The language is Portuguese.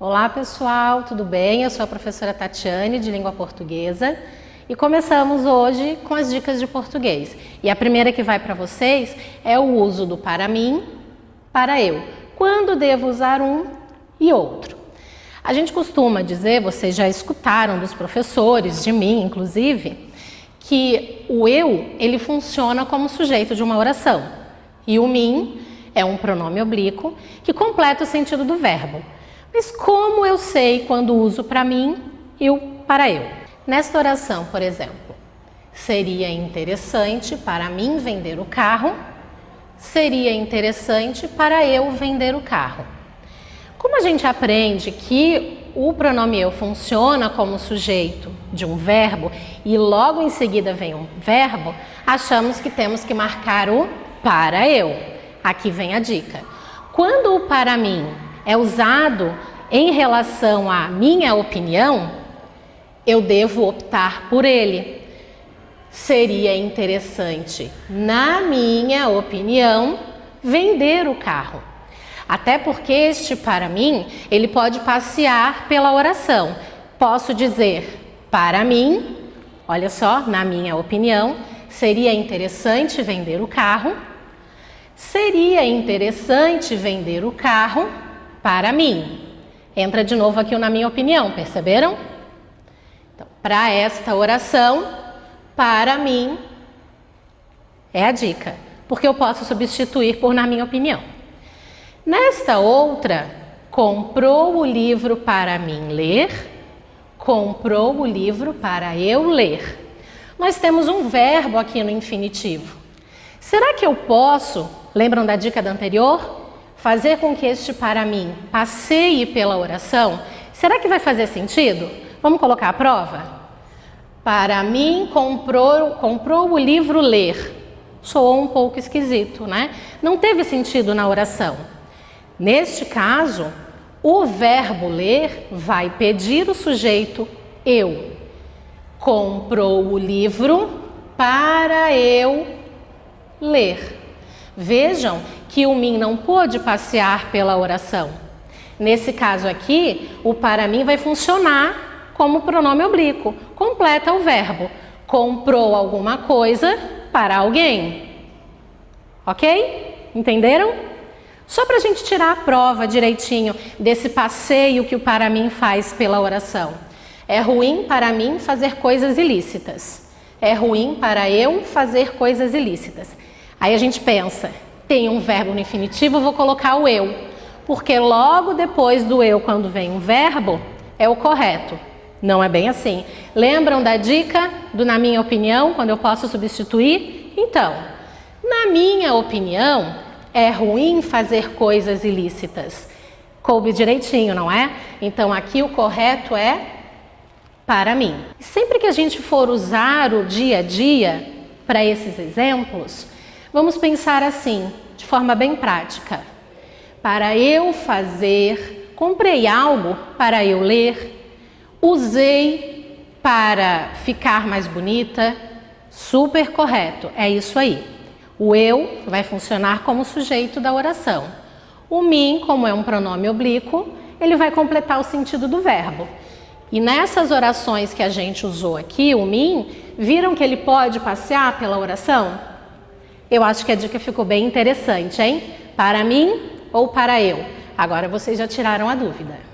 Olá pessoal, tudo bem? Eu sou a professora Tatiane de Língua Portuguesa e começamos hoje com as dicas de português. E a primeira que vai para vocês é o uso do para mim, para eu. Quando devo usar um e outro? A gente costuma dizer, vocês já escutaram dos professores, de mim inclusive, que o eu, ele funciona como sujeito de uma oração e o mim é um pronome oblíquo que completa o sentido do verbo. Mas como eu sei quando uso para mim e o para eu? Nesta oração, por exemplo, seria interessante para mim vender o carro, seria interessante para eu vender o carro. Como a gente aprende que o pronome eu funciona como sujeito de um verbo e logo em seguida vem um verbo, achamos que temos que marcar o para eu. Aqui vem a dica. Quando o para mim é usado em relação à minha opinião, eu devo optar por ele. Seria interessante, na minha opinião, vender o carro. Até porque este para mim, ele pode passear pela oração. Posso dizer, para mim, olha só, na minha opinião, seria interessante vender o carro. Seria interessante vender o carro para mim. Entra de novo aqui o na minha opinião, perceberam? Então, para esta oração, para mim, é a dica, porque eu posso substituir por na minha opinião. Nesta outra, comprou o livro para mim ler, comprou o livro para eu ler. Nós temos um verbo aqui no infinitivo. Será que eu posso, lembram da dica da anterior? Fazer com que este para mim passeie pela oração? Será que vai fazer sentido? Vamos colocar a prova? Para mim, comprou o livro ler. Soou um pouco esquisito, né? Não teve sentido na oração. Neste caso, o verbo ler vai pedir o sujeito eu. Comprou o livro para eu ler. Vejam que o mim não pôde passear pela oração. Nesse caso aqui, o para mim vai funcionar como pronome oblíquo. Completa o verbo. Comprou alguma coisa para alguém. Ok? Entenderam? Só para a gente tirar a prova direitinho desse passeio que o para mim faz pela oração. É ruim para mim fazer coisas ilícitas. É ruim para eu fazer coisas ilícitas. Aí a gente pensa, tem um verbo no infinitivo, vou colocar o eu. Porque logo depois do eu, quando vem um verbo, é o correto. Não é bem assim. Lembram da dica do na minha opinião, quando eu posso substituir? Então, na minha opinião, é ruim fazer coisas ilícitas. Coube direitinho, não é? Então aqui o correto é para mim. E sempre que a gente for usar o dia a dia para esses exemplos, vamos pensar assim, de forma bem prática. Para eu fazer, comprei algo para eu ler, usei para ficar mais bonita, super correto, é isso aí. O eu vai funcionar como sujeito da oração. O mim, como é um pronome oblíquo, ele vai completar o sentido do verbo. E nessas orações que a gente usou aqui, o mim, viram que ele pode passear pela oração? Eu acho que a dica ficou bem interessante, hein? Para mim ou para eu? Agora vocês já tiraram a dúvida.